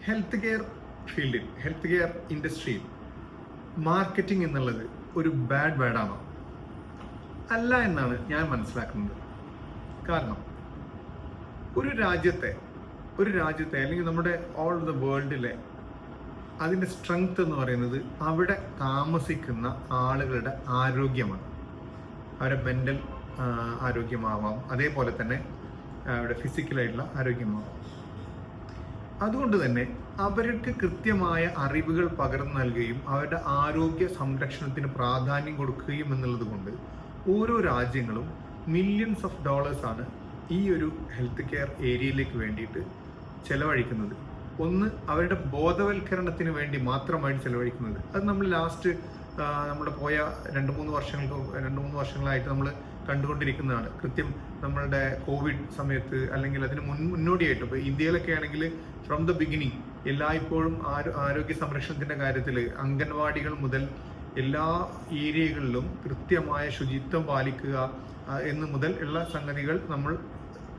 Health care ഫീൽഡിൽ, health care ഇൻഡസ്ട്രിയിൽ marketing എന്നുള്ളത് ഒരു ബാഡ് വേർഡാണോ? അല്ല എന്നാണ് ഞാൻ മനസ്സിലാക്കുന്നത്. കാരണം ഒരു രാജ്യത്തെ അല്ലെങ്കിൽ നമ്മുടെ ഓൾ ദ വേൾഡിലെ അതിൻ്റെ സ്ട്രെങ്ത് എന്ന് പറയുന്നത് അവിടെ താമസിക്കുന്ന ആളുകളുടെ ആരോഗ്യമാണ്. അവരുടെ മെൻ്റൽ ആരോഗ്യമാവാം, അതേപോലെ തന്നെ അവരുടെ ഫിസിക്കലായിട്ടുള്ള ആരോഗ്യമാവാം. അതുകൊണ്ട് തന്നെ അവർക്ക് കൃത്യമായ അറിവുകൾ പകർന്നു നൽകുകയും അവരുടെ ആരോഗ്യ സംരക്ഷണത്തിന് പ്രാധാന്യം കൊടുക്കുകയും എന്നുള്ളത് കൊണ്ട് ഓരോ രാജ്യങ്ങളും മില്യൺസ് ഓഫ് ഡോളേഴ്സാണ് ഈ ഒരു ഹെൽത്ത് കെയർ ഏരിയയിലേക്ക് വേണ്ടിയിട്ട് ചെലവഴിക്കുന്നത്. ഒന്ന്, അവരുടെ ബോധവൽക്കരണത്തിന് വേണ്ടി മാത്രമായിട്ട് ചെലവഴിക്കുന്നത്. അത് നമ്മൾ നമ്മുടെ പോയ രണ്ട് മൂന്ന് വർഷങ്ങളായിട്ട് നമ്മൾ കണ്ടുകൊണ്ടിരിക്കുന്നതാണ്. കൃത്യം നമ്മളുടെ കോവിഡ് സമയത്ത് അല്ലെങ്കിൽ അതിന് മുന്നോടിയായിട്ട് ഇപ്പോൾ ഇന്ത്യയിലൊക്കെ ആണെങ്കിൽ ഫ്രം ദ ബിഗിനിങ് എല്ലായ്പ്പോഴും ആരോഗ്യ സംരക്ഷണത്തിൻ്റെ കാര്യത്തിൽ അംഗൻവാടികൾ മുതൽ എല്ലാ ഏരിയകളിലും കൃത്യമായ ശുചിത്വം പാലിക്കുക എന്ന് മുതൽ ഉള്ള സംഗതികൾ നമ്മൾ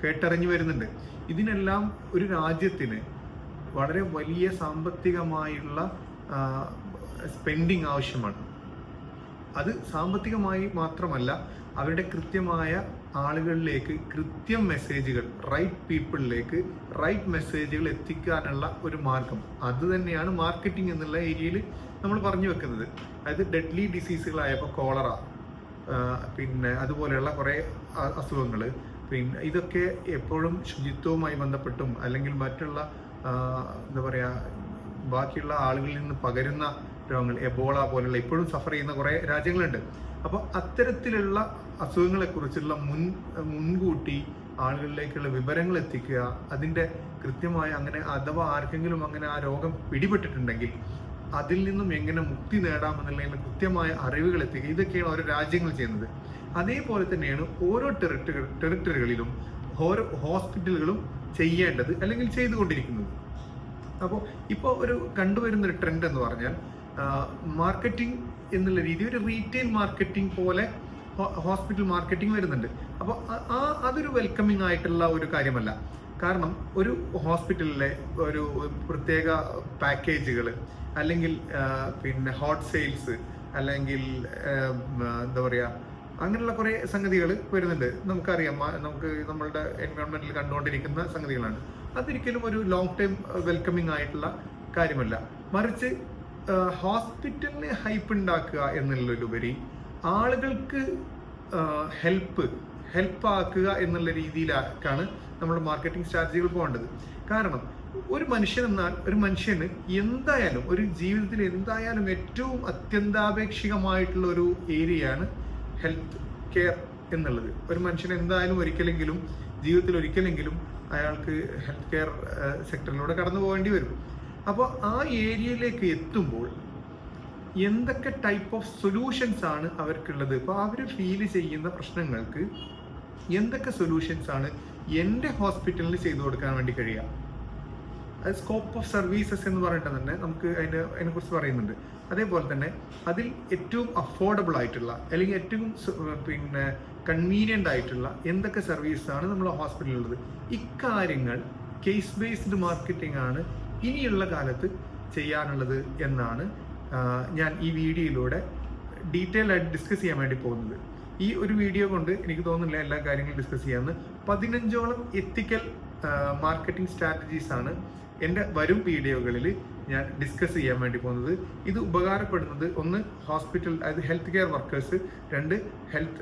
കേട്ടറിഞ്ഞു വരുന്നുണ്ട്. ഇതിനെല്ലാം ഒരു രാജ്യത്തിന് വളരെ വലിയ സാമ്പത്തികമായുള്ള സ്പെൻഡിങ് ആവശ്യമാണ്. അത് സാമ്പത്തികമായി മാത്രമല്ല, അവരുടെ കൃത്യമായ ആളുകളിലേക്ക് കൃത്യം മെസ്സേജുകൾ, റൈറ്റ് പീപ്പിളിലേക്ക് റൈറ്റ് മെസ്സേജുകൾ എത്തിക്കാനുള്ള ഒരു മാർഗം. അത് തന്നെയാണ് മാർക്കറ്റിംഗ് എന്നുള്ള ഏരിയയിൽ നമ്മൾ പറഞ്ഞു വെക്കുന്നത്. അതായത് ഡെഡ്ലി ഡിസീസുകളായപ്പോൾ കോളറ, പിന്നെ അതുപോലെയുള്ള കുറേ അസുഖങ്ങൾ, പിന്നെ ഇതൊക്കെ എപ്പോഴും ശുചിത്വവുമായി ബന്ധപ്പെട്ടും അല്ലെങ്കിൽ മറ്റുള്ള എന്താ പറയുക ബാക്കിയുള്ള ആളുകളിൽ നിന്ന് പകരുന്ന രോഗങ്ങൾ, എബോള പോലുള്ള ഇപ്പോഴും സഫർ ചെയ്യുന്ന കുറേ രാജ്യങ്ങളുണ്ട്. അപ്പോൾ അത്തരത്തിലുള്ള അസുഖങ്ങളെക്കുറിച്ചുള്ള മുൻകൂട്ടി ആളുകളിലേക്കുള്ള വിവരങ്ങൾ എത്തിക്കുക, അതിൻ്റെ കൃത്യമായ അങ്ങനെ അഥവാ ആർക്കെങ്കിലും അങ്ങനെ ആ രോഗം പിടിപെട്ടിട്ടുണ്ടെങ്കിൽ അതിൽ നിന്നും എങ്ങനെ മുക്തി നേടാമെന്നുള്ളതിന് കൃത്യമായ അറിവുകൾ എത്തിക്കുക, ഇതൊക്കെയാണ് ഓരോ രാജ്യങ്ങൾ ചെയ്യുന്നത്. അതേപോലെ തന്നെയാണ് ഓരോ ടെറിട്ടറികളിലും ഓരോ ഹോസ്പിറ്റലുകളും ചെയ്യേണ്ടത് അല്ലെങ്കിൽ ചെയ്തുകൊണ്ടിരിക്കുന്നത്. അപ്പോൾ ഇപ്പോൾ ഒരു കണ്ടുവരുന്നൊരു ട്രെൻഡ് എന്ന് പറഞ്ഞാൽ മാർക്കറ്റിംഗ് എന്നുള്ള രീതി ഒരു റീറ്റെയിൽ മാർക്കറ്റിംഗ് പോലെ ഹോസ്പിറ്റൽ മാർക്കറ്റിംഗ് വരുന്നുണ്ട്. അപ്പോൾ അതൊരു വെൽക്കമിങ് ആയിട്ടുള്ള ഒരു കാര്യമല്ല. കാരണം ഒരു ഹോസ്പിറ്റലിലെ ഒരു പ്രത്യേക പാക്കേജുകൾ അല്ലെങ്കിൽ പിന്നെ ഹോട്ട് സെയിൽസ് അല്ലെങ്കിൽ എന്താ പറയുക അങ്ങനെയുള്ള കുറേ സംഗതികൾ വരുന്നുണ്ട്. നമുക്കറിയാം, നമ്മളുടെ എൻവയോൺമെന്റിൽ കണ്ടുകൊണ്ടിരിക്കുന്ന സംഗതികളാണ്. അതൊരിക്കലും ഒരു ലോങ് ടൈം വെൽക്കമിങ് ആയിട്ടുള്ള കാര്യമല്ല. മറിച്ച് ഹോസ്പിറ്റലിന് ഹൈപ്പ് ഉണ്ടാക്കുക എന്നുള്ളതിലുപരി ആളുകൾക്ക് ഹെൽപ്പ് ആക്കുക എന്നുള്ള രീതിയിലാണ് നമ്മൾ മാർക്കറ്റിംഗ് സ്ട്രാറ്റജികൾ പോകേണ്ടത്. കാരണം ഒരു മനുഷ്യന് എന്തായാലും ഒരു ജീവിതത്തിൽ എന്തായാലും ഏറ്റവും അത്യന്താപേക്ഷികമായിട്ടുള്ള ഒരു ഏരിയയാണ് ഹെൽത്ത് കെയർ എന്നുള്ളത്. ഒരു മനുഷ്യന് എന്തായാലും ജീവിതത്തിൽ ഒരിക്കലെങ്കിലും അയാൾക്ക് ഹെൽത്ത് കെയർ സെക്ടറിലൂടെ കടന്നു പോകേണ്ടി വരും. അപ്പോൾ ആ ഏരിയയിലേക്ക് എത്തുമ്പോൾ എന്തൊക്കെ ടൈപ്പ് ഓഫ് സൊല്യൂഷൻസ് ആണ് അവർക്കുള്ളത്, ഇപ്പോൾ അവർ ഫീൽ ചെയ്യുന്ന പ്രശ്നങ്ങൾക്ക് എന്തൊക്കെ സൊല്യൂഷൻസ് ആണ് എൻ്റെ ഹോസ്പിറ്റലിൽ ചെയ്തു കൊടുക്കാൻ വേണ്ടി കഴിയുക. അത് സ്കോപ്പ് ഓഫ് സർവീസസ് എന്ന് പറഞ്ഞിട്ട് തന്നെ നമുക്ക് അതിനെക്കുറിച്ച് പറയുന്നുണ്ട്. അതേപോലെ തന്നെ അതിൽ ഏറ്റവും അഫോർഡബിൾ ആയിട്ടുള്ള അല്ലെങ്കിൽ ഏറ്റവും പിന്നെ കൺവീനിയൻ്റ് ആയിട്ടുള്ള എന്തൊക്കെ സർവീസാണ് നമ്മൾ ഹോസ്പിറ്റലിലുള്ളത്. ഇക്കാര്യങ്ങൾ കേസ് ബേസ്ഡ് മാർക്കറ്റിംഗ് ആണ് ഇനിയുള്ള കാലത്ത് ചെയ്യാനുള്ളത് എന്നാണ് ഞാൻ ഈ വീഡിയോയിലൂടെ ഡീറ്റെയിൽ ആയിട്ട് ഡിസ്കസ് ചെയ്യാൻ വേണ്ടി പോകുന്നത്. ഈ ഒരു വീഡിയോ കൊണ്ട് എനിക്ക് തോന്നുന്നില്ല എല്ലാ കാര്യങ്ങളും ഡിസ്കസ് ചെയ്യാമെന്ന്. 15ഓളം എത്തിക്കൽ മാർക്കറ്റിംഗ് സ്ട്രാറ്റജീസ് ആണ് എൻ്റെ വരും വീഡിയോകളിൽ ഞാൻ ഡിസ്കസ് ചെയ്യാൻ വേണ്ടി പോകുന്നത്. ഇത് ഉപകാരപ്പെടുന്നത് ഒന്ന് ഹോസ്പിറ്റൽ, അതായത് ഹെൽത്ത് കെയർ വർക്കേഴ്സ്, രണ്ട് ഹെൽത്ത്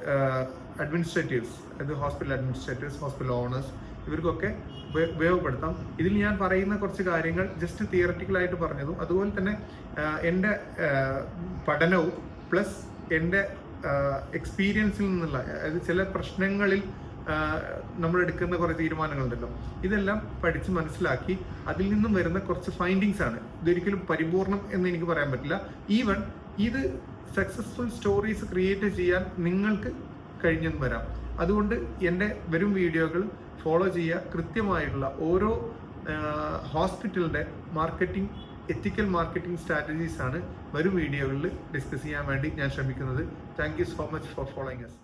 അഡ്മിനിസ്ട്രേറ്റീവ്സ്, അതായത് ഹോസ്പിറ്റൽ അഡ്മിനിസ്ട്രേറ്റേഴ്സ്, ഹോസ്പിറ്റൽ ഓണേഴ്സ്, ഇവർക്കൊക്കെ ഉപയോഗപ്പെടുത്താം. ഇതിൽ ഞാൻ പറയുന്ന കുറച്ച് കാര്യങ്ങൾ ജസ്റ്റ് തിയററ്റിക്കലായിട്ട് പറഞ്ഞതും അതുപോലെ തന്നെ എൻ്റെ പഠനവും പ്ലസ് എൻ്റെ എക്സ്പീരിയൻസിൽ നിന്നുള്ള, അതായത് ചില പ്രശ്നങ്ങളിൽ നമ്മൾ എടുക്കുന്ന കുറേ തീരുമാനങ്ങളുണ്ടല്ലോ, ഇതെല്ലാം പഠിച്ച് മനസ്സിലാക്കി അതിൽ നിന്നും വരുന്ന കുറച്ച് ഫൈൻഡിങ്സ് ആണ്. ഇതൊരിക്കലും പരിപൂർണം എന്ന് എനിക്ക് പറയാൻ പറ്റില്ല. ഈവൻ ഇത് സക്സസ്ഫുൾ സ്റ്റോറീസ് ക്രിയേറ്റ് ചെയ്യാൻ നിങ്ങൾക്ക് കഴിഞ്ഞെന്ന് വരാം. അതുകൊണ്ട് എൻ്റെ വരും വീഡിയോകൾ ഫോളോ ചെയ്യുക. കൃത്യമായിട്ടുള്ള ഓരോ ഹോസ്പിറ്റലിൻ്റെ എത്തിക്കൽ മാർക്കറ്റിംഗ് സ്ട്രാറ്റജീസ് ആണ് വരും വീഡിയോകളിൽ ഡിസ്കസ് ചെയ്യാൻ വേണ്ടി ഞാൻ ശ്രമിക്കുന്നത്. Thank you so much for following us.